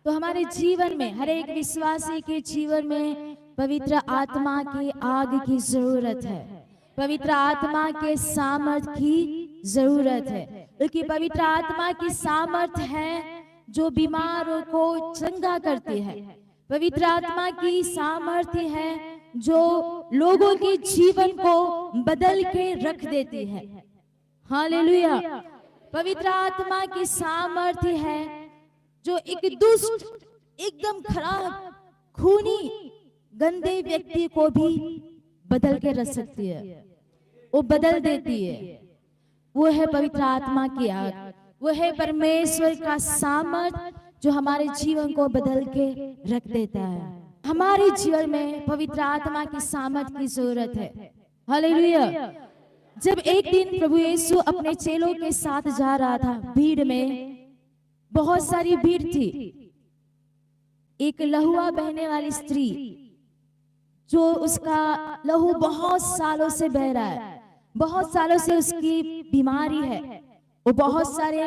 तो हमारे जीवन में, हर एक विश्वासी के जीवन में पवित्र आत्मा की आग की जरूरत है, पवित्र आत्मा के सामर्थ की जरूरत है। क्योंकि पवित्र आत्मा की सामर्थ है जो बीमारों को चंगा करती है, पवित्र आत्मा की सामर्थ्य है जो लोगों के जीवन को बदल के रख देती है। हालेलुया। पवित्र आत्मा की सामर्थ्य है जो एक दुष्ट, एकदम खराब, खूनी, गंदे व्यक्ति को भी बदल के रख सकती है, वो बदल देती है। वो है पवित्र आत्मा की आग, वो है परमेश्वर का सामर्थ जो हमारे जीवन को बदल के रख देता है। हमारे जीवन में पवित्र आत्मा की सामर्थ की जरूरत है। हालेलुया। जब एक दिन प्रभु यीशु अपने चेलों के साथ जा रहा था, भीड़ में बहुत सारी भीड़ थी। एक लहुआ बहने वाली स्त्री, जो उसका लहू बहुत सालों से बह रहा है, बहुत सालों से उसकी बीमारी है, वो बहुत सारे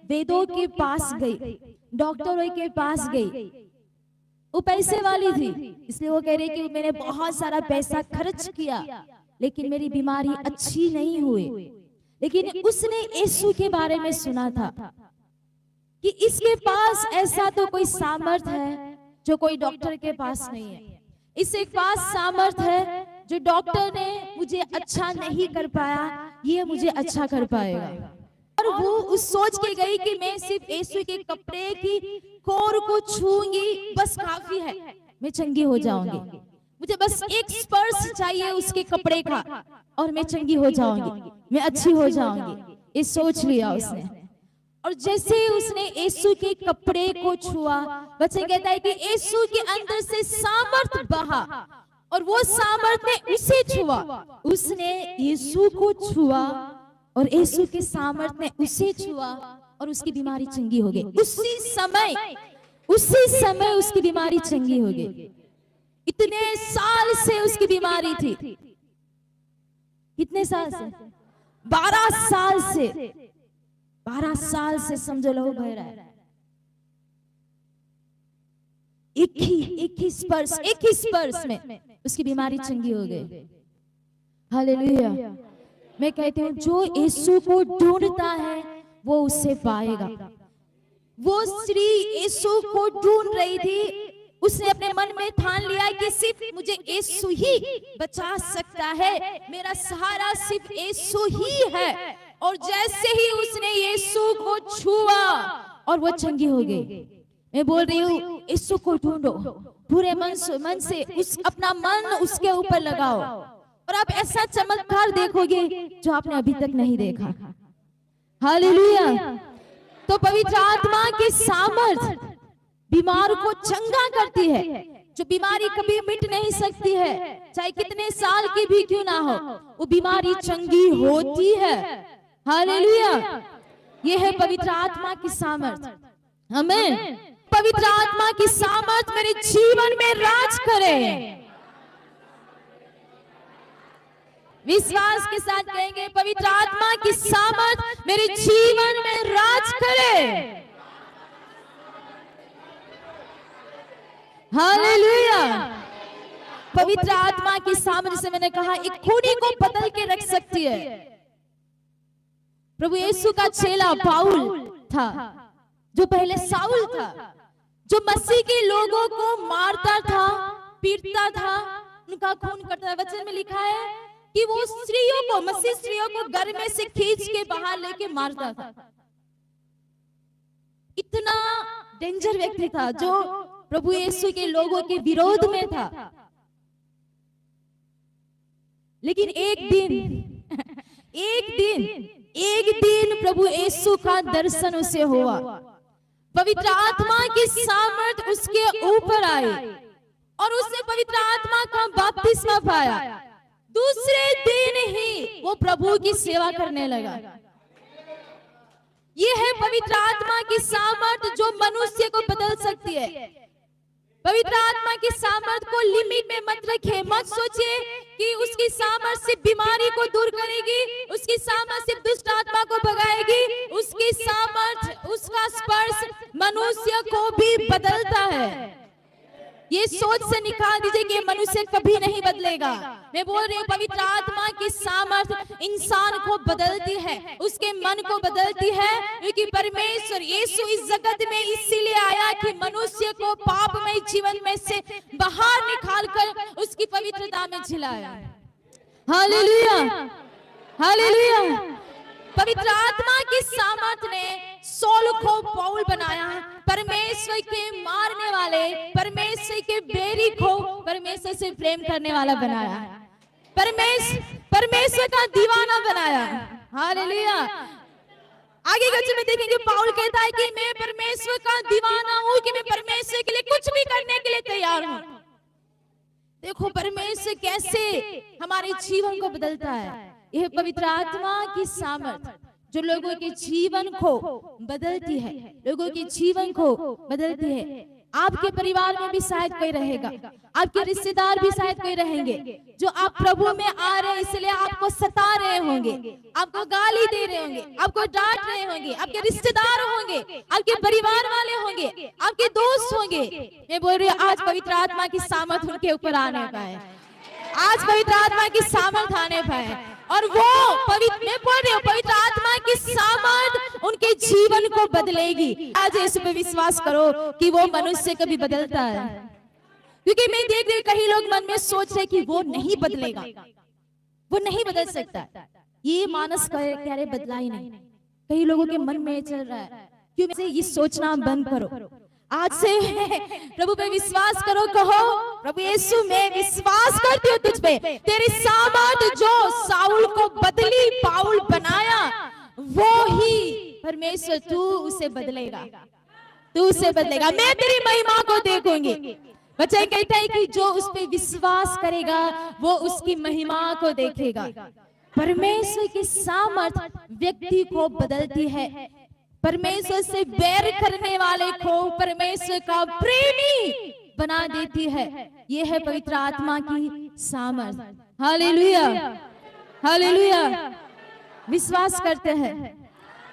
वेदों के पास गई, डॉक्टरों के पास गई। वो पैसे वाली थी, इसलिए वो कह रही कि मैंने बहुत सारा पैसा खर्च किया लेकिन मेरी बीमारी अच्छी नहीं हुई। लेकिन उसने यीशु के बारे में सुना था कि इसके पास ऐसा तो कोई सामर्थ है जो कोई डॉक्टर के पास नहीं है। इसके पास सामर्थ है जो डॉक्टर ने मुझे अच्छा नहीं कर पाया, ये मुझे अच्छा कर पाएगा। और वो उस सोच के गई कि मैं सिर्फ यीशु के कपड़े की कोर को छूंगी, बस काफी है, मैं चंगी हो जाऊंगी। मुझे बस एक स्पर्श चाहिए उसके कपड़े का और मैं चंगी हो जाऊंगी, मैं अच्छी हो जाऊंगी, ये सोच लिया उसने। और जैसे उसने यीशु के कपड़े को छुआ, बच्चे कहता है कि यीशु के अंदर से सामर्थ बहा और वो सामर्थ ने उसे छुआ। उसने यीशु को छुआ और यीशु के सामर्थ ने उसे छुआ और उसकी बीमारी चंगी हो गई। उसी समय उसकी बीमारी चंगी हो गई। इतने साल से उसकी बीमारी थी, कितने साल से? 12 साल से, 12 साल से समझो लो बह रहा है। एक ही स्पर्श में उसकी बीमारी चंगी हो गई। हालेलुया। मैं कहती हूँ जो यीशु को ढूंढता है वो उससे पाएगा। वो स्त्री यीशु को ढूंढ रही थी, उसने अपने मन में ठान लिया कि सिर्फ मुझे यीशु ही बचा सकता है, मेरा सहारा सिर्फ यीशु ही है। और जैसे ही उसने यीशु को छुआ और वो चंगी हो गई। मैं बोल रही हूँ यीशु को ढूंढो पूरे मन से, उस अपना मन उसके ऊपर लगाओ और आप ऐसा चमत्कार देखोगे जो आपने अभी तक नहीं देखा। हालेलुया। तो पवित्र आत्मा की सामर्थ बीमार को चंगा करती है। जो बीमारी कभी मिट नहीं सकती है, चाहे कितने साल की भी क्यों ना हो, वो बीमारी चंगी होती है। हालेलुया। ये है पवित्र आत्मा की सामर्थ। आमीन। पवित्र आत्मा की सामर्थ मेरे जीवन में राज करे। विश्वास के साथ कहेंगे, पवित्र आत्मा की सामर्थ मेरे जीवन में राज करे। हालेलुया। पवित्र आत्मा की सामर्थ से मैंने कहा एक खूनी को बदल के रख सकती है। प्रभु यीशु का चेला पाउल था, जो पहले साउल था, जो मसीह के लोगों को मारता था, पीटता था, उनका खून करता था। वचन में लिखा है कि वो स्त्रियों को, मसीह स्त्रियों को घर में से खींच के बाहर लेके मारता था। इतना डेंजर व्यक्ति था जो प्रभु यीशु के लोगों के विरोध में था। लेकिन एक दिन प्रभु यीशु का दर्शन उसे हुआ। पवित्र आत्मा की सामर्थ उसके ऊपर आई और उसने पवित्र आत्मा का बपतिस्मा पाया। दूसरे दिन ही वो प्रभु की सेवा करने लगा। ये है पवित्र आत्मा की सामर्थ जो मनुष्य को बदल सकती है। पवित्र आत्मा की सामर्थ को लिमिट में मत रखे। मत सोचिए कि उसकी सामर्थ सिर्फ बीमारी को दूर करेगी, उसकी सामर्थ सिर्फ दुष्ट आत्मा को भगाएगी। उसकी सामर्थ, उसका स्पर्श मनुष्य को भी बदलता है। ये सोच से निकाल दीजिए कि मनुष्य कभी नहीं बदलेगा। मैं बोल रही हूँ पवित्र आत्मा की सामर्थ इंसान को बदलती है, उसके मन को बदलती है, क्योंकि परमेश्वर यीशु इस जगत में इसीलिए आया कि मनुष्य को पापमय जीवन में से बाहर निकालकर उसकी पवित्रता में झिलाया। Hallelujah, hallelujah. पवित्र आत्मा की सामर्थ ने सौल को पौल बनाया। परमेश्वर के मारने वाले, परमेश्वर के बैरी को परमेश्वर से प्रेम करने वाला बनाया। परमेश्वर का दीवाना बनाया। हालेलुया। आगे में देखेंगे पौल कहता है कि मैं परमेश्वर का दीवाना हूं, कि मैं परमेश्वर के लिए कुछ भी करने के लिए तैयार हूं। देखो परमेश्वर कैसे हमारे जीवन को बदलता है। यह पवित्र आत्मा की सामर्थ जो लोगों के जीवन को बदलती है, लोगों के जीवन को बदलती है। आपके परिवार में भी शायद कोई रहेगा, आपके रिश्तेदार भी शायद कोई रहेंगे जो आप प्रभु में आ रहे हैं इसलिए आपको सता रहे होंगे, आपको गाली दे रहे होंगे, आपको डांट रहे होंगे। आपके रिश्तेदार होंगे, आपके परिवार वाले होंगे, आपके दोस्त होंगे। मैं बोल रही हूँ आज पवित्र आत्मा की सामर्थ उनके ऊपर आने पाए, आज पवित्र आत्मा की सामर्थ आने पाए, और वो पवित्र आत्मा की सामर्थ उनके जीवन को बदलेगी। आज इस पे विश्वास करो कि वो मनुष्य कभी बदलता है, क्योंकि मैं देख रही कई लोग मन में सोच रहे कि वो नहीं बदलेगा, वो नहीं बदल सकता। ये मानस कह रहे बदला ही नहीं, कई लोगों के मन में चल रहा है। क्यों? ये सोचना बंद करो। आज से प्रभु पे विश्वास करो, कहो प्रभु यीशु मैं विश्वास करती हूँ तुझ पे, तेरी सामर्थ जो साउल को बदली पाउल बनाया वो ही परमेश्वर तू उसे बदलेगा, तू उसे बदलेगा। मैं तेरी महिमा को देखूंगी। बच्चे कहते हैं कि जो उस पे विश्वास करेगा वो उसकी महिमा को देखेगा। परमेश्वर की सामर्थ व्यक्ति को बदलती है। परमेश्वर से बैर करने वाले को परमेश्वर का प्रेमी बना देती है। यह है पवित्र आत्मा की सामर्थ। Hallelujah, hallelujah. विश्वास करते हैं,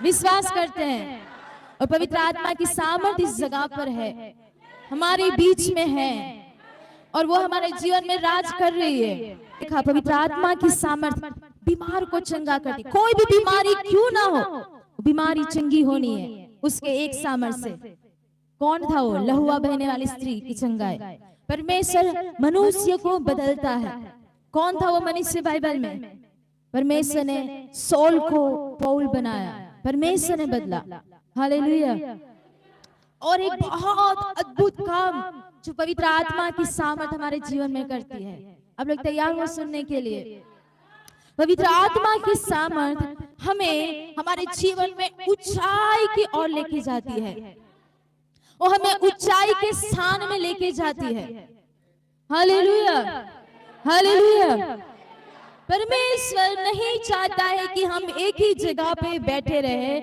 विश्वास करते हैं, और पवित्र आत्मा की सामर्थ इस जगह पर है, हमारे बीच में है, और वो हमारे जीवन में राज कर रही है। देखा पवित्र आत्मा की सामर्थ बीमार को चंगा करती। कोई भी बीमारी क्यों ना हो, बीमारी चंगी होनी है उसके एक सामर्थ से। कौन था वो? लहुआ बहने वाली स्त्री की चंगाई। परमेश्वर मनुष्य को बदलता है। कौन था वो मनुष्य बाइबल में? परमेश्वर ने सौल को पौल बनाया, परमेश्वर ने बदला। हालेलुया। और एक बहुत अद्भुत काम जो पवित्र आत्मा की सामर्थ हमारे जीवन में करती है। अब लोग तैयार हो सुनने के लिए? पवित्र आत्मा की सामर्थ हमें हमारे जीवन में ऊंचाई की ओर लेके जाती है, वो हमें ऊंचाई के स्थान में लेके जाती है। Hallelujah, hallelujah. परमेश्वर नहीं चाहता है कि हम एक ही जगह पे बैठे रहे।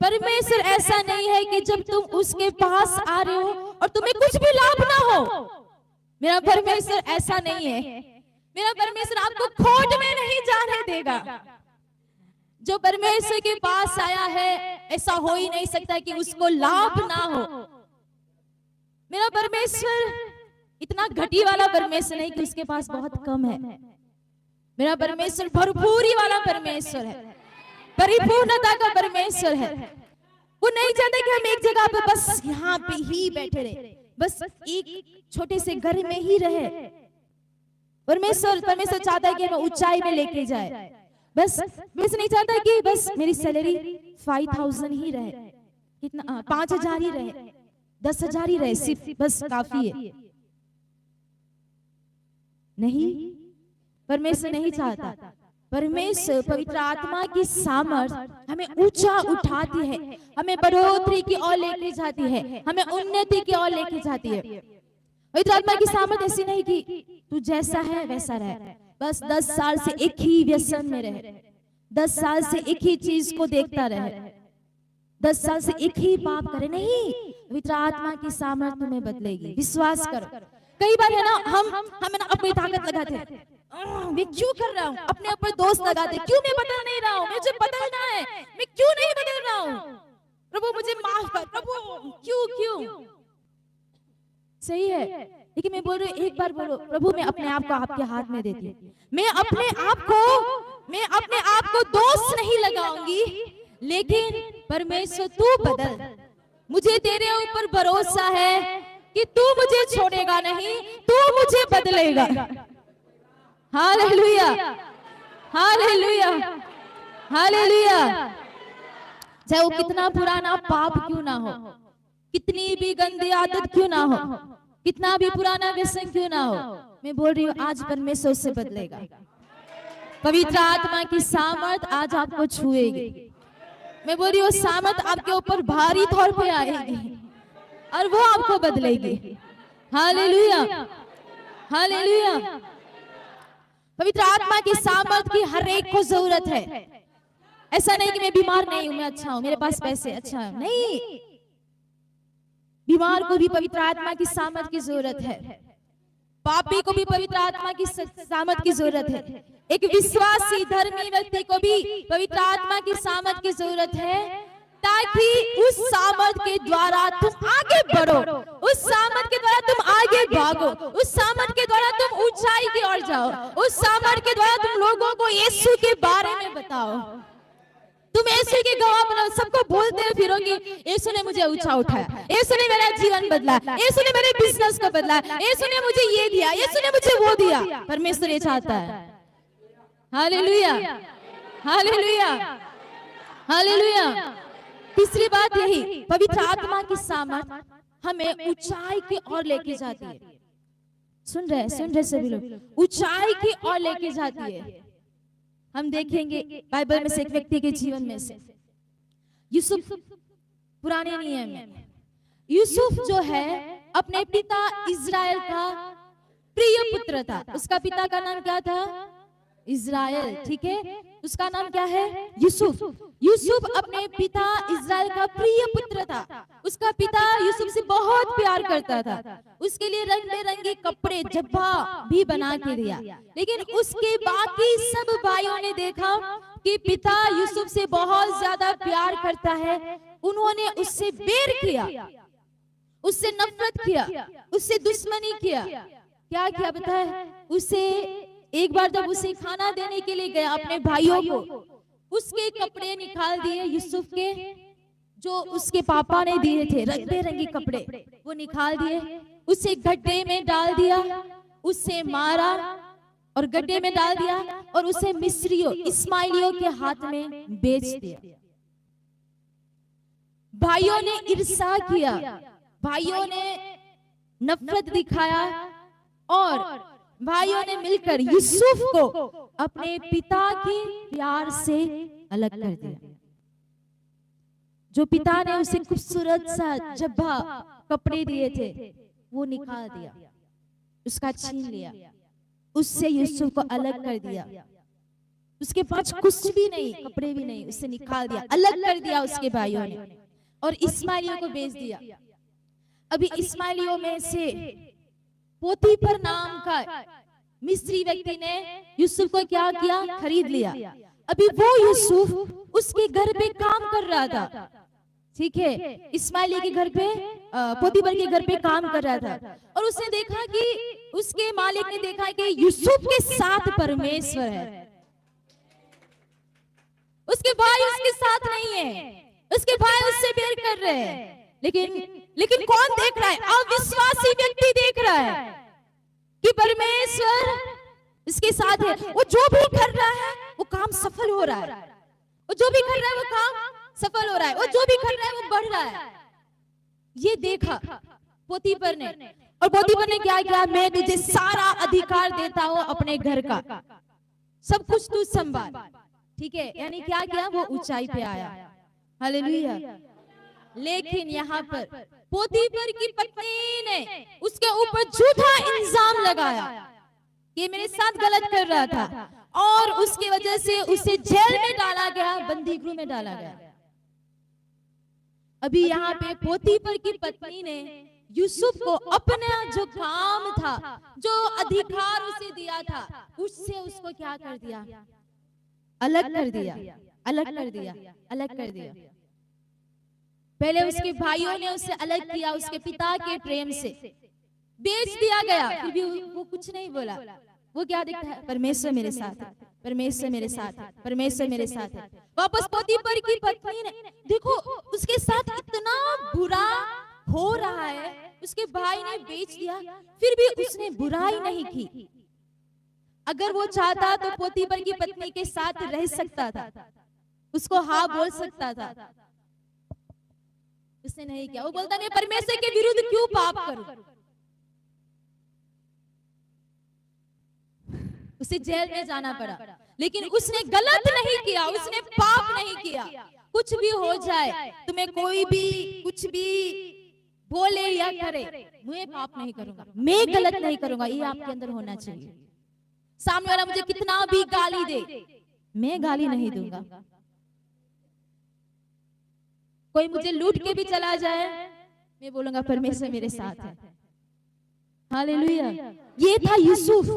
परमेश्वर ऐसा नहीं है कि जब तुम उसके पास आ रहे हो और तुम्हें कुछ भी लाभ ना हो। मेरा परमेश्वर ऐसा नहीं है। मेरा परमेश्वर आपको खोट में नहीं जाने देगा। जो परमेश्वर के पास आया है ऐसा हो ही नहीं सकता कि उसको लाभ ना हो। मेरा परमेश्वर इतना घटी वाला परमेश्वर नहीं कि उसके पास बहुत कम है। मेरा परमेश्वर भरपूरी वाला परमेश्वर है, परिपूर्णता का परमेश्वर है। वो नहीं चाहता कि हम एक जगह पे बस यहाँ पे ही बैठे रहे, बस एक छोटे से घर में ही रहे। परमेश्वर चाहता है कि हमें ऊंचाई में लेके जाए। बस नहीं चाहता कि बस मेरी सैलरी 5000 ही रहे, कितना 5000 ही रहे, 10,000 ही रहे, सिर्फ बस काफी है। नहीं, परमेश्वर नहीं चाहता। परमेश्वर पवित्र आत्मा की सामर्थ हमें ऊंचा उठाती है, हमें बढ़ोतरी की ओर लेके जाती है, हमें उन्नति की ओर लेके जाती है। पवित्र आत्मा की सामर्थ ऐसी नहीं कि तू जैसा है वैसा रहे, बस 10 साल से एक ही व्यसन में रहे, 10 साल से एक ही चीज को देखता रहे, 10 साल से एक ही पाप करे। नहीं, पवित्र आत्मा की सामर्थ तुम्हें बदलेगी, विश्वास करो। कई बार है ना हम ना अपनी ताकत लगाते हैं, मैं क्यों कर रहा हूँ, अपने ऊपर दोष लगाते, क्यों मैं बदल नहीं रहा हूँ, मुझे बदलना है, मैं क्यों नहीं बदल रहा हूँ, प्रभु मुझे माफ कर, प्रभु क्यों क्यों। सही है, लेकिन मैं बोल रही हूँ, एक बार बोलो, प्रभु मैं अपने आप को आपके हाथ में देती हूँ, मैं अपने आप को दोष नहीं लगाऊंगी, लेकिन परमेश्वर तू बदल, मुझे तेरे ऊपर भरोसा है कि तू मुझे छोड़ेगा नहीं, तू मुझे बदलेगा। Hallelujah, hallelujah, hallelujah. चाहे वो कितना पुराना पाप क्यों ना हो, कितनी भी गंदी आदत क्यों ना हो, कितना भी पुराना व्यसन क्यों ना हो, मैं बोल रही हूँ आज परमेश्वर से बदलेगा। पवित्र आत्मा की सामर्थ आज आपको छुएगी। मैं बोल रही हूँ सामर्थ आपके ऊपर भारी तौर पे आएगी और वो आपको बदलेगी। Hallelujah, hallelujah. पवित्र आत्मा की सामर्थ की हर एक को जरूरत है। ऐसा नहीं कि मैं बीमार नहीं हूं, मैं अच्छा हूं, मेरे पास पैसे, अच्छा है, नहीं, बीमार को भी पवित्र आत्मा की सामर्थ की जरूरत है, पापी को भी पवित्र आत्मा की सामर्थ की जरूरत है, एक विश्वासी धर्मी व्यक्ति को भी पवित्र आत्मा की सामर्थ की जरूरत है, ताकि उस सामर्थ के द्वारा तुम आगे बढ़ो, उस सामर्थ के द्वारा तुम आगे भागो, उस सामर्थ के द्वारा तुम ऊंचाई की ओर जाओ, उस सामर्थ के द्वारा तुम लोगों को यीशु के बारे में बताओ, तुम यीशु के गवाह बनो, सबको बोलते फिरोगे यीशु ने मुझे ऊंचा उठाया, यीशु ने मेरा जीवन बदला, यीशु ने मेरे बिजनेस को बदला, यीशु ने मुझे ये दिया, यीशु ने मुझे वो दिया। परमेश्वर ये चाहता है। Hallelujah, hallelujah, hallelujah. तीसरी बात यही, पवित्र आत्मा की सामर्थ हमें ऊंचाई की ओर लेके जाती है। सुन रहे सभी लोग, ऊंचाई की ओर लेके जाती है। हम देखेंगे बाइबल में से एक व्यक्ति के जीवन में से यूसुफ, पुराने नियम में यूसुफ जो है अपने पिता इज़राइल का प्रिय पुत्र था। उसका पिता का नाम क्या था? इज़राइल, ठीक है, उसका नाम क्या है? यूसुफ। यूसुफ अपने पिता इज़राइल का प्रिय पुत्र था। उसका पिता यूसुफ से बहुत प्यार करता था, उसके लिए रंग बिरंगे कपड़े जब्बा भी बना के दिया। लेकिन उसके बाकी सब भाइयों ने देखा कि पिता यूसुफ से बहुत ज्यादा प्यार करता है, उन्होंने उससे बैर किया, उससे नफरत किया, उससे दुश्मनी किया। क्या किया पता है? उसे एक बार जब उसे खाना देने के लिए गया अपने भाइयों को, उसके कपड़े निकाल दिए यूसुफ के, जो उसके पापा ने दिए थे रंग बिरंगे कपड़े, वो निकाल दिए, उसे गड्ढे में डाल दिया, उसे मारा और गड्ढे में डाल दिया और उसे मिस्रियों इस्माइलियों के हाथ में बेच दिया। भाइयों ने ईर्ष्या किया, भाइयों ने नफरत दिखाया और भाइयों ने मिलकर यूसुफ को अपने पिता के प्यार से अलग कर दिया। जो पिता ने उसे खूबसूरत सा जब्बा कपड़े दिए थे वो निकाल दिया, उसका छीन लिया, उससे यूसुफ को अलग कर दिया। उसके पास कुछ भी नहीं, कपड़े भी नहीं, उसे निकाल दिया, अलग कर दिया उसके भाइयों ने और इस्माइलियों को बेच दिया। अभी इस्माइलियों में से पोतीफर नाम का मिस्री व्यक्ति ने यूसुफ को क्या किया? खरीद लिया। अभी वो यूसुफ उसके घर पे काम कर रहा था, ठीक है, इस्माइली के घर पे, पोतीफर के घर पे काम कर रहा था और उसने देखा कि उसके मालिक ने देखा कि यूसुफ के साथ परमेश्वर है, उसके भाई उसके साथ नहीं है, उसके भाई उससे बैर कर रहे हैं। लेकिन कौन देख रहा है? अविश्वासी व्यक्ति देख रहा है कि परमेश्वर इसके साथ है, वो जो भी कर रहा है वो काम सफल हो रहा है, वो जो भी कर रहा है वो काम सफल हो रहा है, वो जो भी कर रहा है वो बढ़ रहा है। ये देखा पोतीफर ने, और पोतीफर ने क्या किया? मैं तुझे सारा अधिकार देता हूं अपने घर का, सब कुछ तू संभाल, ठीक है। यानी क्या किया? वो ऊंचाई पे आया। हालेलुया। लेकिन यहाँ पर पोतीफर की पत्नी ने उसके ऊपर झूठा इल्जाम लगाया कि मेरे साथ गलत कर रहा था और उसकी वजह से उसे जेल में डाला गया, बंदी गृह में डाला गया। अभी यहाँ पे पोतीफर की पत्नी ने यूसुफ को अपना जो काम था, जो अधिकार उसे दिया था, उससे उसको क्या कर दिया? अलग कर दिया, अलग कर दिया, अलग कर दिया। पहले उसके भाइयों ने उसे अलग किया, उसके पिता के प्रेम से बेच दिया गया, फिर भी वो कुछ नहीं बोला। वो क्या दिखता है? परमेश्वर मेरे साथ है, परमेश्वर मेरे साथ है, परमेश्वर मेरे साथ है। वापस पोतीफर की पत्नी ने, देखो उसके साथ इतना बुरा हो रहा है, उसके भाई ने बेच दिया, फिर भी उसने बुराई नहीं की। अगर वो चाहता तो पोतीफर की पत्नी के साथ रह सकता था, उसको हाँ बोल सकता था, उसने नहीं किया। वो बोलता मैं परमेश्वर के विरुद्ध क्यों पाप करूं? उसे जेल में जाना पड़ा, लेकिन उसने गलत नहीं किया, उसने पाप नहीं किया। कुछ भी हो जाए, तुम्हें कोई भी कुछ भी बोले या करे, मैं पाप नहीं करूंगा, मैं गलत नहीं करूंगा, ये आपके अंदर होना चाहिए। सामने वाला मुझे कितना भी गाली दे, मैं गाली नहीं दूंगा। कोई मुझे लूट के भी चला जाए, मैं बोलूंगा परमेश्वर मेरे साथ है। हालेलुया। ये था यूसुफ,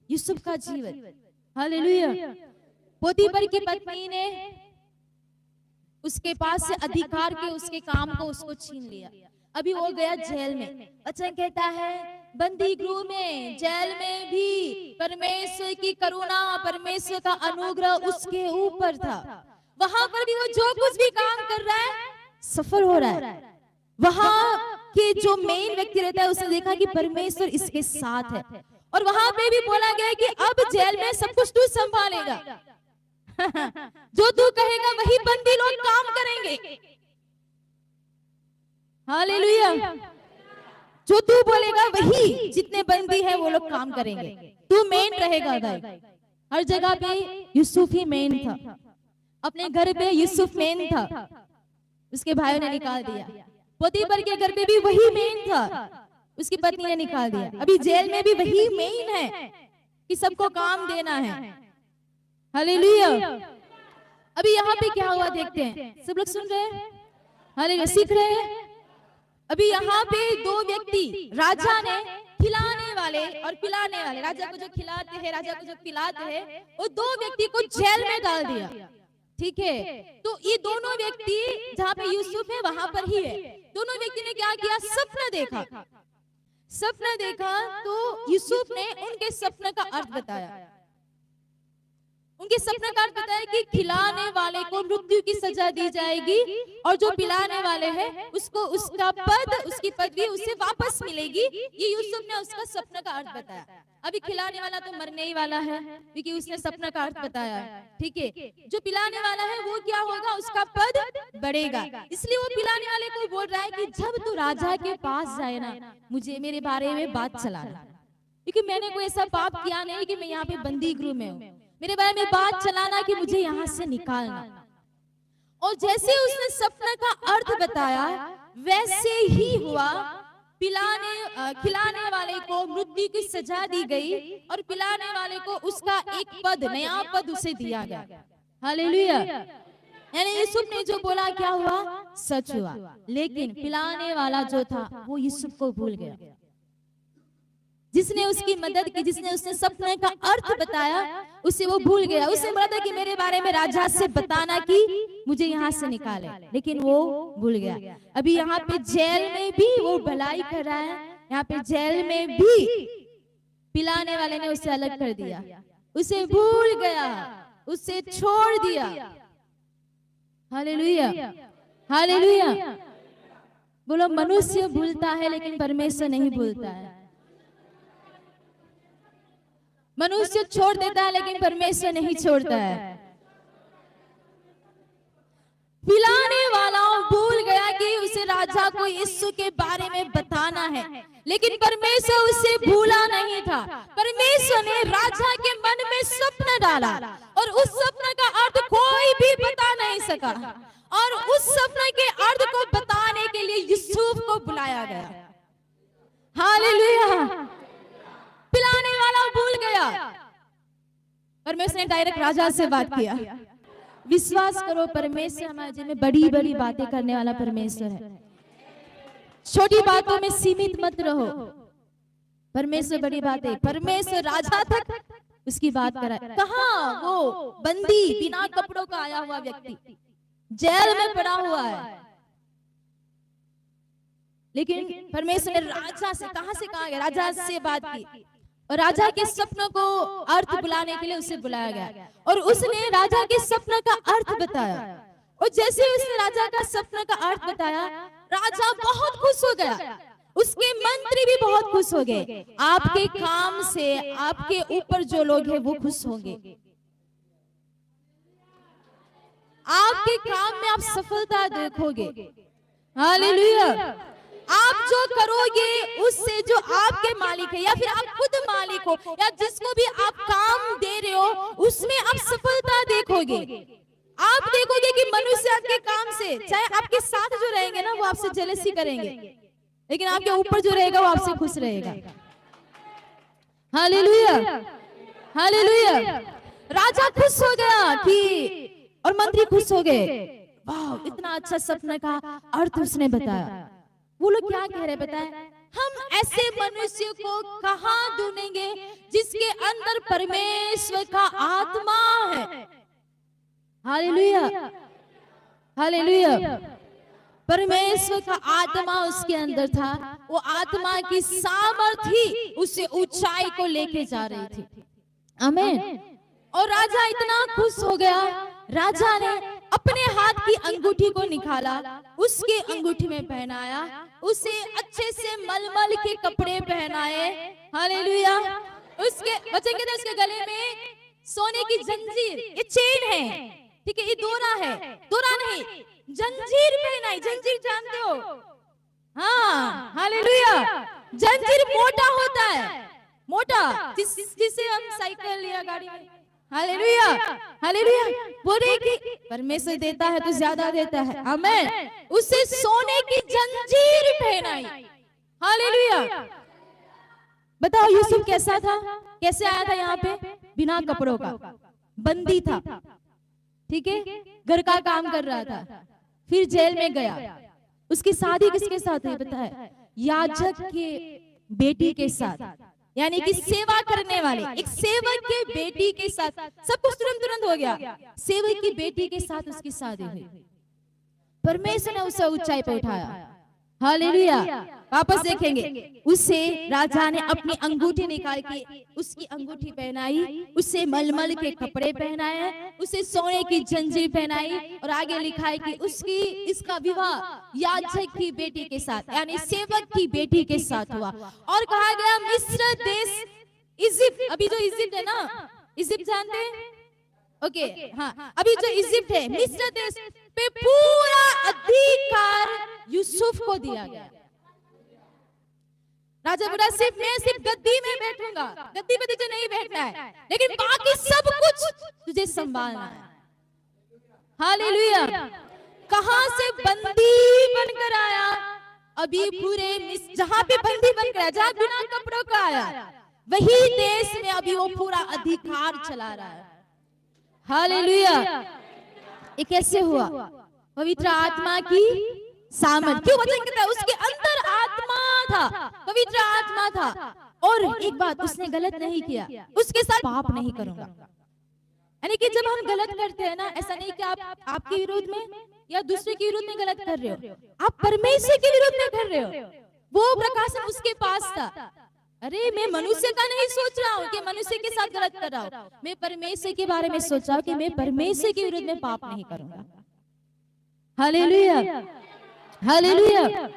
यूसुफ का जीवन। हालेलुया। पोतीफर की पत्नी ने उसके पास से अधिकार के उसके काम को उसको छीन लिया। अभी वो गया जेल में। वचन कहता है बंदी गृह में, जेल में भी परमेश्वर की करुणा, परमेश्वर का अनुग्रह उसके ऊपर था। वहां पर भी वो जो कुछ भी काम कर रहा है सफल हो रहा है। वहां के जो मेन व्यक्ति रहता है उसने देखा कि परमेश्वर इसके साथ है, और वहां पे भी बोला गया कि अब जेल में सब कुछ तू संभालेगा। जो तू कहेगा वही बंदी लोग काम करेंगे। हालेलुया। जो तू बोलेगा वही जितने बंदी है वो लोग काम करेंगे, तू मेन रहेगा भाई। हर जगह पे यूसुफ ही मेन था, अपने घर पे यूसुफ मेन था, उसके भाइयों ने निकाल दिया। पोतीफर के घर पे भी वही मेन था, उसकी पत्नी ने निकाल दिया। अभी जेल में भी वही मेन है कि सबको काम देना है। हालेलुया। अभी यहाँ पे क्या हुआ देखते हैं, सब लोग सुन रहे हैं? हालेलुया, सीख रहे हैं? अभी यहाँ पे दो व्यक्ति, राजा ने खिलाने वाले और पिलाने वाले, राजा को जो खिलाते हैं, राजा को जो पिलाते हैं, वो दो व्यक्ति को जेल में डाल दिया। ठीक है, तो ये दोनों व्यक्ति जहाँ पे यूसुफ है वहां पर ही है। दोनों व्यक्ति ने क्या किया? सपना देखा। सपना देखा तो यूसुफ ने उनके सपने का अर्थ बताया। उनके सपने का अर्थ बताया कि खिलाने वाले को मृत्यु की सजा दी जाएगी, और जो पिलाने वाले हैं उसको उसका पद, उसकी पदवी उसे वापस मिलेगी। ये यूसुफ ने उसका सपने का अर्थ बताया। अभी खिलाने वाला तो मरने ही वाला है, क्योंकि उसने सपना का अर्थ बताया। ठीक है, जो पिलाने वाला है वो क्या होगा? उसका पद बढ़ेगा। इसलिए वो पिलाने वाले को बोल रहा है कि जब तू राजा के पास जाए ना, मुझे मेरे बारे में बात चलाना, क्योंकि मैंने कोई ऐसा पाप किया नहीं कि मैं यहाँ पे बंदी गृह में हूँ। मेरे बारे में बात चलाना कि मुझे यहाँ से निकालना। और जैसे उसने सपना का अर्थ बताया वैसे ही हुआ। खिलाने वाले को मृत्यु की सजा दी गई, और पिलाने वाले को उसका एक पद, नया पद उसे दिया गया। हालेलुया। यानी यूसुफ ने जो बोला क्या हुआ? सच हुआ। लेकिन पिलाने वाला जो था वो यूसुफ को भूल गया। जिसने उसकी मदद की, जिसने उसने सपने का अर्थ बताया, उसे वो भूल गया। उसने बोला था कि मेरे बारे में राजा से बताना कि मुझे यहाँ से निकाले, लेकिन वो भूल गया। अभी यहाँ पे जेल में भी वो भलाई कर रहा है, यहाँ पे जेल में भी पिलाने वाले ने उसे अलग कर दिया, उसे भूल गया, उसे छोड़ दिया। Hallelujah, hallelujah. बोलो, मनुष्य भूलता है लेकिन परमेश्वर नहीं भूलता है। मनुष्य छोड़ देता है लेकिन परमेश्वर नहीं छोड़ता है। पिलाने वाला भूल गया कि उसे राजा को यीशु के बारे में बताना है, लेकिन परमेश्वर उसे भूला नहीं था। परमेश्वर ने राजा के मन में सपना डाला, और उस सपने का अर्थ कोई भी बता नहीं सका, और उस सपने के अर्थ को बताने के लिए यूसुफ को बुलाया गया। हालेलुया। पिलाने वाला भूल गया, परमेश्वर ने डायरेक्ट राजा से बात किया। विश्वास करो, परमेश्वर हमारे जीवन में बड़ी बड़ी बातें करने वाला परमेश्वर है। छोटी बातों में सीमित मत रहो। परमेश्वर बड़ी बातें, परमेश्वर राजा तक उसकी बात करा। कहाँ वो बंदी बिना कपड़ों का आया हुआ व्यक्ति जेल में पड़ा हुआ है, लेकिन परमेश्वर ने राजा से, कहां से कहा गया, राजा से बात की और राजा के सपनों को अर्थ बुलाने के लिए उसे बुलाया गया और उसने राजा के सपनों का अर्थ बताया। और जैसे उसने राजा का सपना का अर्थ बताया, राजा बहुत खुश हो गया, उसके मंत्री भी बहुत खुश हो गए। आपके काम से आपके ऊपर जो लोग हैं वो खुश होंगे। आपके काम में आप सफलता देखोगे। हालेलुया। आप जो करोगे उससे जो आपके मालिक है या फिर आप खुद मालिक हो या जिसको भी आप काम दे रहे हो उसमें आप सफलता देखोगे। आप देखोगे कि मनुष्य आपके काम से, चाहे आपके साथ जो रहेंगे ना वो आपसे जेलसी करेंगे, लेकिन आपके ऊपर जो रहेगा वो आपसे खुश रहेगा। Hallelujah, hallelujah. राजा खुश हो गया कि और मंत्री खुश हो गए। वाह, इतना अच्छा सपने का अर्थ उसने बताया। वो लोग क्या कह रहे बताएं, हम ऐसे मनुष्य को कहां ढूंढेंगे जिसके अंदर परमेश्वर का आत्मा है। Hallelujah, hallelujah. परमेश्वर का आत्मा उसके अंदर था, वो आत्मा की सामर्थ ही उसे ऊंचाई को लेके जा रही थी। आमीन। और राजा इतना खुश हो गया, राजा ने अपने हाथ की अंगूठी को निकाला, उसके अंगूठी में पहनाया, उसे अच्छे से मलमल के कपड़े पहनाए। हालेलुया। उसके वचन के उसके गले में सोने की जंजीर, ये चेन है, ठीक है, ये दोरा है, दोरा नहीं, जंजीर पहनाई। जंजीर जानते हो? हाँ, हालेलुया। जंजीर मोटा होता है, मोटा, जिसे हम साइकिल या गाड़ी में। Hallelujah, hallelujah. बोले कि परमेश्वर देता है तो ज्यादा देता है। आमीन। उसे सोने की जंजीर पहनाई। हालेलुया। बताओ यूसुफ कैसा था, कैसे आया था यहाँ पे? बिना कपड़ों का, बंदी था, ठीक है, घर का काम कर रहा था, फिर जेल में गया। उसकी शादी किसके साथ है पता है? याजक के बेटी के साथ, यानी कि सेवा करने वाले एक सेवक के बेटी के साथ। सब कुछ तुरंत हो गया, सेवक की बेटी के साथ उसकी शादी हुई। परमेश्वर ने उसे ऊंचाई पर उठाया। हालेलुया। वापस देखेंगे, उसे राजा ने अपनी अंगूठी निकाल के उसकी अंगूठी पहनाई, उसे मलमल के कपड़े पहनाए, उसे सोने की जंजीर पहनाई और आगे लिखा है कि इसका विवाह याजक की बेटी के साथ, यानी सेवक की बेटी के साथ हुआ। और कहा गया मिस्र देश, इजिप्ट, अभी जो इजिप्ट है ना, इजिप्ट जानते हैं? ओके, हाँ, अभी जो इजिप्ट है, मिस्र देश पे पूरा अधिकार यूसुफ को दिया गया। राजा बोला सिर्फ गद्दी में बैठूंगा, गद्दी पे तुझे नहीं बैठना है, लेकिन बाकी सब कुछ तुझे संभालना है। हालेलुया। कहां से बंदी बनकर आया? अभी पूरे जहां पे बंदी बनकर आया, जहां बिना कपड़ों का आया, वही देश में अभी वो पूरा अधिकार चला रहा है। हालेलुया। ये कैसे हुआ? पवित्र आत्मा की सामर्थ। क्यों वचन कहता है उसके अंदर आत्मा था, पवित्र आत्मा था। और एक बात, उसने गलत नहीं किया, उसके साथ पाप नहीं करूंगा। यानी कि जब हम गलत करते हैं ना, ऐसा नहीं कि आप आपके विरोध में या दूसरे के विरोध में गलत कर रहे हो, आप परमेश्वर के विरोध में कर रहे हो। वो प्रकाशन उसके पास था। अरे मैं मनुष्य का नहीं सोच रहा हूँ कि मनुष्य के साथ गलत कर रहा हूँ, मैं परमेश्वर के बारे में सोच रहा हूँ कि मैं परमेश्वर के विरुद्ध में पाप नहीं करूंगा। Hallelujah, hallelujah.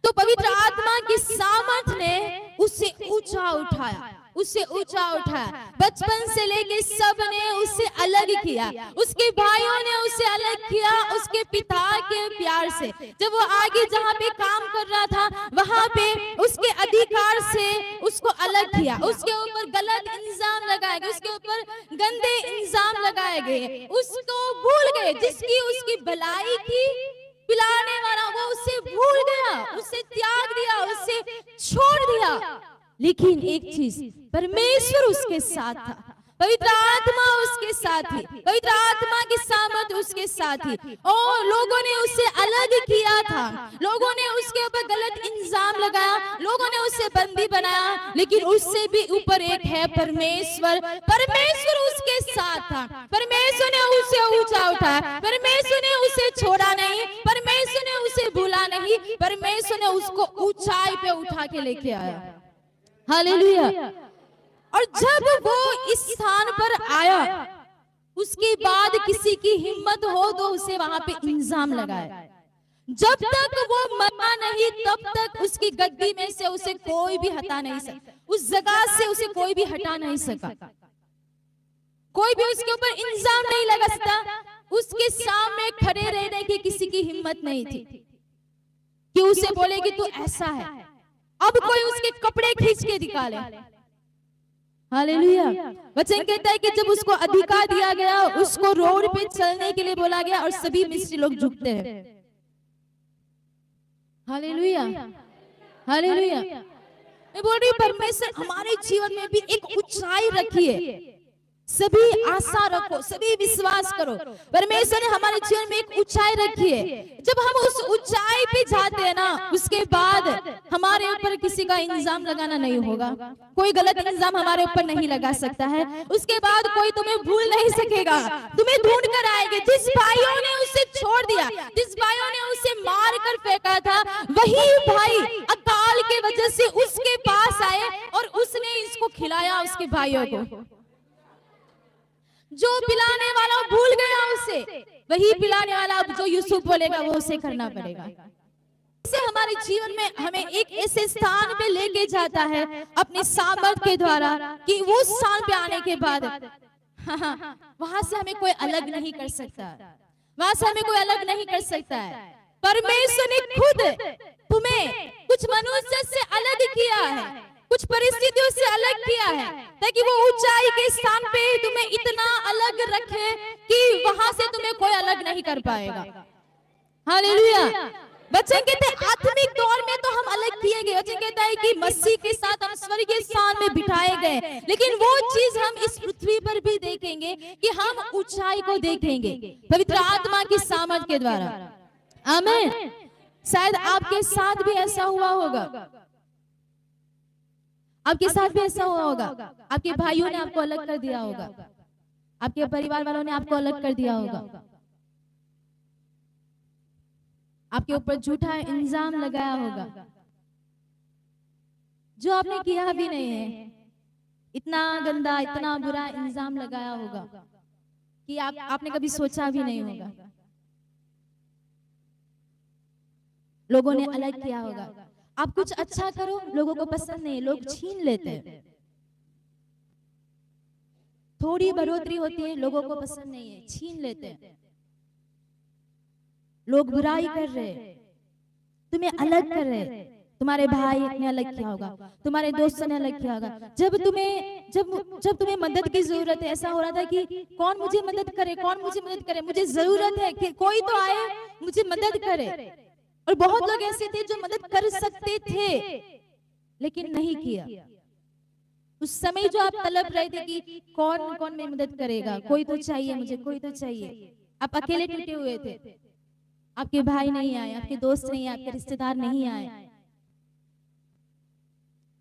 तो पवित्र आत्मा की सामर्थ ने उसे ऊंचा उठाया, उसे ऊंचा उठाया। बचपन से लेके सब ने उसे अलग किया, उसके भाइयों ने उसे अलग किया उसके पिता के प्यार से। जब वो आगे जहाँ पे काम कर रहा था वहां पे उसके अधिकार से उसको अलग किया, उसके ऊपर गलत इल्जाम लगाए गए, उसके ऊपर गंदे इल्जाम लगाए गए, उसको भूल गए। जिसकी उसकी भलाई की पिलाने वाला वो उसे भूल गया, उसे त्याग दिया, उसे छोड़ दिया। लेकिन एक चीज, परमेश्वर उसके साथ था, पवित्र आत्मा उसके साथ थी, पवित्र आत्मा की सामर्थ उसके साथ थी। और लोगों ने उसे अलग किया था, लोगों ने उसके ऊपर गलत इल्जाम लगाया, लोगों ने उसे बंदी बनाया, लेकिन उससे भी ऊपर एक है परमेश्वर। परमेश्वर उसके साथ था, परमेश्वर ने उसे ऊंचा उठाया, परमेश्वर ने उसे छोड़ा नहीं, परमेश्वर ने उसे भूला नहीं, परमेश्वर ने उसको ऊंचाई पे उठा के लेके आया। हालेलुया। और जब वो इस स्थान पर आया, उसके बाद किसी की हिम्मत हो तो उसे वहां पे इल्जाम लगाए। जब तक वो मरा नहीं तब तक उसकी गद्दी में से उसे कोई भी हटा नहीं सका, उस जगह से उसे कोई भी हटा नहीं सका, कोई भी उसके ऊपर इल्जाम नहीं लगा सकता। उसके सामने खड़े रहने की किसी की हिम्मत नहीं थी कि उसे बोले कि तू ऐसा है। अब कोई उसके कपड़े खींच के निकाले। हालेलुया। वचन कहता है कि जब उसको अधिकार दिया गया, उसको रोड पे चलने के लिए बोला गया और सभी मिस्री लोग झुकते हैं। Hallelujah, hallelujah. मैं बोल रही हूँ परमेश्वर हमारे जीवन में भी एक ऊंचाई रखी है। सभी आशा रखो, सभी विश्वास करो, परमेश्वर ने हमारे जीवन में एक ऊंचाई रखी है। जब हम उस ऊंचाई पे जाते हैं ना, उसके बाद हमारे ऊपर किसी का इल्जाम लगाना नहीं होगा, कोई गलत इल्जाम हमारे ऊपर नहीं लगा सकता है। उसके बाद कोई तुम्हें भूल नहीं सकेगा, तुम्हें ढूंढ कर आएंगे। जिस भाइयों ने उसे छोड़ दिया, जिस भाइयों ने उसे मार कर फेंका था, वही भाई अकाल के वजह से उसके पास आए और उसने इसको खिलाया उसके भाइयों को। जो पिलाने वाला भूल गया उसे, वही पिलाने वाला जो यूसुफ बोलेगा वो उसे करना पड़ेगा। इसे हमारे जीवन में हमें एक ऐसे स्थान पे लेके जाता है अपनी सामर्थ के द्वारा कि वो स्थान पे आने के बाद वहां से हमें कोई अलग नहीं कर सकता, वहां से हमें कोई अलग नहीं कर सकता है। परमेश्वर ने खुद तुम्हें कुछ मनुष्य से अलग किया है, कुछ परिस्थितियों से अलग किया है, ताकि वो ऊंचाई के स्थान पे तुम्हें इतना अलग रखे कि वहां से तुम्हें कोई अलग नहीं कर पाएगा। हालेलुया। वचन कहते हैं आत्मिक तौर में तो हम अलग किए गए। वचन कहता है कि मसीह के साथ हम स्वर्गीय स्थान में बिठाए गए, लेकिन वो चीज हम इस पृथ्वी पर भी देखेंगे कि हम ऊंचाई को देखेंगे पवित्र आत्मा की सामर्थ के द्वारा। आमीन। शायद आपके साथ भी ऐसा हुआ होगा, आपके साथ भी ऐसा हुआ होगा। आपके भाइयों ने आपको अलग कर दिया होगा, आपके परिवार वालों ने आपको अलग कर दिया होगा, आपके ऊपर झूठा इल्जाम लगाया होगा जो आपने किया भी नहीं है। इतना गंदा, इतना बुरा इल्जाम लगाया होगा कि आपने कभी सोचा भी नहीं होगा। लोगों ने अलग किया होगा। आप कुछ अच्छा करो, लोगों को पसंद नहीं, लोग छीन लेते हैं। थोड़ी बढ़ोतरी होती है, लोगों को पसंद नहीं है, छीन लेते हैं। लोग बुराई कर रहे, तुम्हें अलग कर रहे। तुम्हारे भाई ने अलग किया होगा, तुम्हारे दोस्तों ने अलग किया होगा। जब तुम्हें मदद की जरूरत है, ऐसा हो रहा था कि कौन मुझे मदद करे, कौन मुझे मदद करे, मुझे जरूरत है कि कोई तो आए मुझे मदद करे। और बहुत लोग ऐसे थे जो मदद कर सकते थे लेकिन नहीं किया। उस समय जो आप तलब रहे थे कि कौन कौन मेरी मदद करेगा, कोई तो चाहिए मुझे, कोई तो चाहिए। आप अकेले टूटे हुए थे, आपके भाई नहीं आए, आपके दोस्त नहीं आए, आपके रिश्तेदार नहीं आए,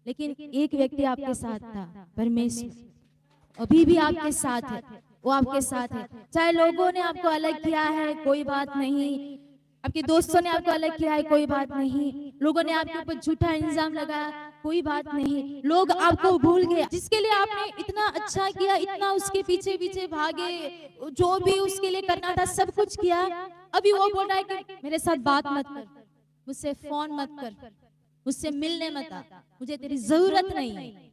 लेकिन एक व्यक्ति आपके साथ था, परमेश्वर अभी भी आपके साथ है। वो आपके साथ है। चाहे लोगों ने आपको अलग किया है, कोई बात नहीं, आपके दोस्तों ने आपको अलग किया है, कोई बात नहीं, लोगों ने आपके ऊपर झूठा इल्जाम लगाया, कोई बात नहीं, लोग आपको भूल गए। जिसके लिए आपने इतना अच्छा किया, इतना उसके पीछे पीछे भागे, जो भी उसके लिए करना था सब कुछ किया, अभी वो बोल रहा है कि मेरे साथ बात मत कर, मुझसे फोन मत कर, मुझसे मिलने मत आ, मुझे तेरी जरूरत नहीं है।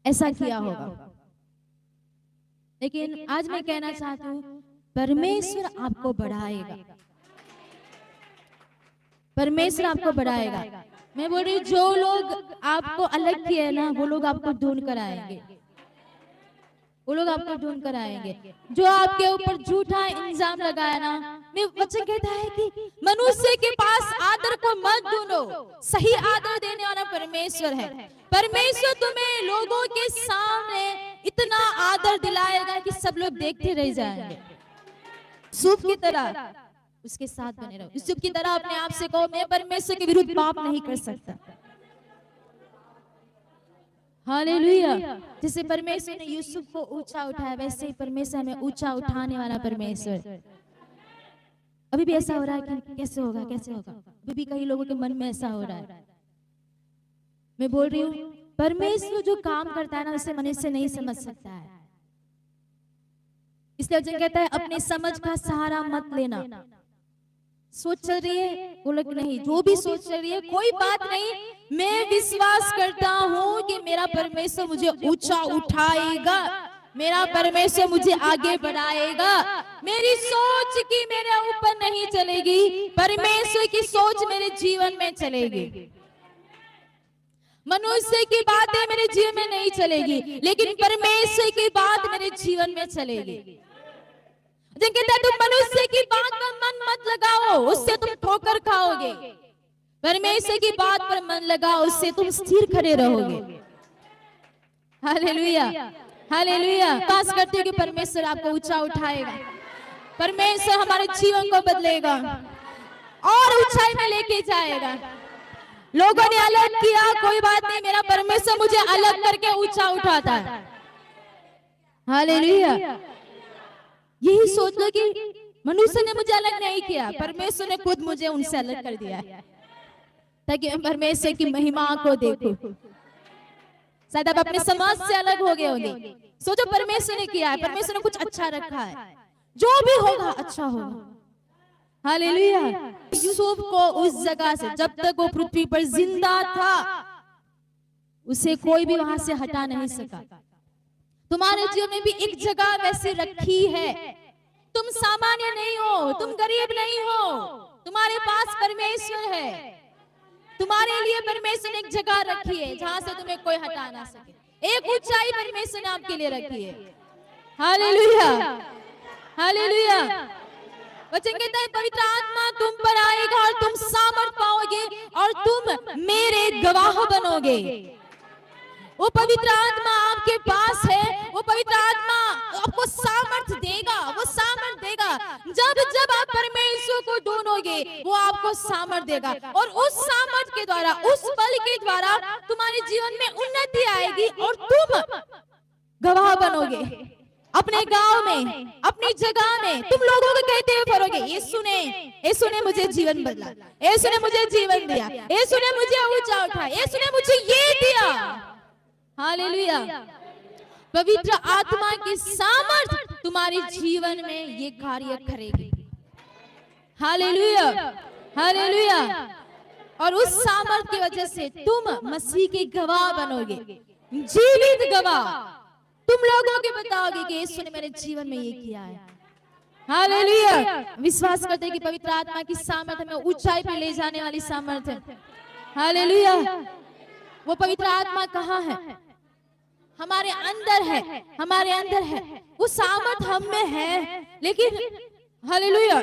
ऐसा किया होगा। लेकिन आज मैं कहना चाहती हूँ परमेश्वर आपको बढ़ाएगा, परमेश्वर आपको बढ़ाएगा। मैं बोल रही हूँ जो लोग आपको अलग किए ना, वो लोग आपको ढूंढ कर आएंगे, वो लोग आपको ढूंढ कर आएंगे। जो आपके ऊपर झूठा इल्जाम लगाया ना, में वचन कहता है कि मनुष्य के पास आदर को मत ढूंढो, सही आदर देने वाला परमेश्वर है। परमेश्वर तुम्हें लोगों के सामने इतना आदर दिलाएगा कि सब लोग देखते रह जाएंगे। सूप की तरह उसके साथ बने रहो। सूप की तरह अपने आप से कहो, मैं परमेश्वर के विरुद्ध पाप नहीं कर सकता। हालेलुया। जैसे परमेश्वर ने यूसुफ को ऊंचा उठाया, वैसे ही परमेश्वर हमें ऊंचा उठाने वाला परमेश्वर। अभी भी ऐसा हो रहा है कि कैसे होगा कैसे होगा, अभी भी कई लोगों के मन में ऐसा हो रहा है। मैं बोल रही हूँ, परमेश्वर जो काम करता है ना, उसे मनुष्य नहीं समझ सकता है। इसलिए वचन कहता है अपने समझ का सहारा मत लेना। सोच चल रही है वो लोग नहीं, जो भी सोच रही है कोई बात नहीं, मैं विश्वास करता हूँ कि मेरा परमेश्वर मुझे ऊंचा उठाएगा, मेरा परमेश्वर मुझे आगे बढ़ाएगा। मेरी सोच की मेरे ऊपर नहीं चलेगी, परमेश्वर की सोच मेरे जीवन में चलेगी। मनुष्य की बातें मेरे जीवन में नहीं चलेगी, लेकिन परमेश्वर की बात मेरे जीवन में चलेगी। कहता है तुम मनुष्य की बात पर मन मत लगाओ, उससे तुम ठोकर खाओगे। परमेश्वर की बात पर मन लगाओ, उससे तुम स्थिर खड़े रहोगे। Hallelujah, hallelujah. विश्वास करते हो कि परमेश्वर आपको ऊंचा उठाएगा, परमेश्वर हमारे जीवन को बदलेगा और ऊंचाई में लेके जाएगा। लोगों ने अलग किया, कोई बात नहीं, मेरा परमेश्वर मुझे अलग करके ऊंचा उठाता है। हालेलुया। यही सोच लो कि मनुष्य ने मुझे अलग नहीं किया, परमेश्वर ने खुद मुझे उनसे अलग कर दिया है, ताकि मैं परमेश्वर की महिमा को देखूं। शायद आप अपने समाज से अलग हो गए होंगे, सोचो परमेश्वर ने किया है, परमेश्वर ने कुछ अच्छा रखा है, जो भी होगा अच्छा होगा। हालेलुया। यूसुफ को उस जगह से, जब तक वो पृथ्वी पर जिंदा था, उसे कोई भी वहां से हटा नहीं सका। तुम्हारे जीवन में भी एक जगह वैसे रखी है। तुम सामान्य नहीं हो, तुम गरीब नहीं हो, तुम्हारे पास परमेश्वर है। तुम्हारे लिए परमेश्वर ने एक जगह रखी है जहां से तुम्हें कोई हटा ना सके। एक ऊंचाई परमेश्वर ने आपके लिए रखी है। Hallelujah, hallelujah. वचन कहता है पवित्र आत्मा तुम पर आएगा और तुम सामर्थ पाओगे और तुम मेरे गवाह बनोगे। वो पवित्र आत्मा आपके पास है, वो पवित्र आत्मा आपको सामर्थ देगा, वो सामर्थ देगा। जब जब आप परमेश्वर को ढूंढोगे, वो आपको सामर्थ देगा और उस सामर्थ के द्वारा, उस बल के द्वारा तुम्हारे जीवन में उन्नति आएगी और तुम गवाह बनोगे। अपने गांव में, अपनी जगह में तुम लोगों को कहते हुए फिरोगे, यीशु ने मुझे जीवन बदला, यीशु ने मुझे जीवन दिया, यीशु ने मुझे ऊंचा उठाया, यीशु ने मुझे ये दिया। हालेलुया। पवित्र आत्मा की सामर्थ तुम्हारे जीवन में ये कार्य करेगी। Hallelujah, hallelujah. और उस सामर्थ की वजह से तुम मसीह के गवाह बनोगे, जीवित गवाह। तुम लोगों के बताओगे कि यीशु ने मेरे जीवन में ये किया है। हालेलुया। विश्वास करते हैं कि पवित्र आत्मा की सामर्थ हमें ऊंचाई पे ले जाने वाली सामर्थ है। हालेलुया। वो पवित्र आत्मा कहाँ है? हमारे अंदर है, हमारे अंदर है। वो सामर्थ हम में है, लेकिन हालेलुया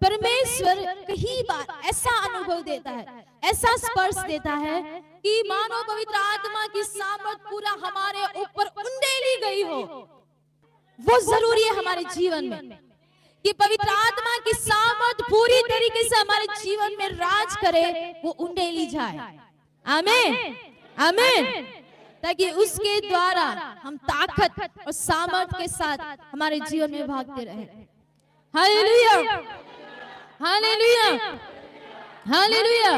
परमेश्वर कई बार ऐसा अनुभव देता है, ऐसा स्पर्श देता है कि मानो पवित्र आत्मा की सामर्थ पूरा हमारे ऊपर उंडेली गई हो। वो जरूरी है हमारे जीवन में कि पवित्र आत्मा की सामर्थ पूरी तरीके से हमारे जीवन में राज करे, वो उंडेली जाए। आमीन, आमीन। ताकि उसके द्वारा हम ताकत और सामर्थ के साथ हमारे जीवन में भागते रहे। Hallelujah, hallelujah, hallelujah.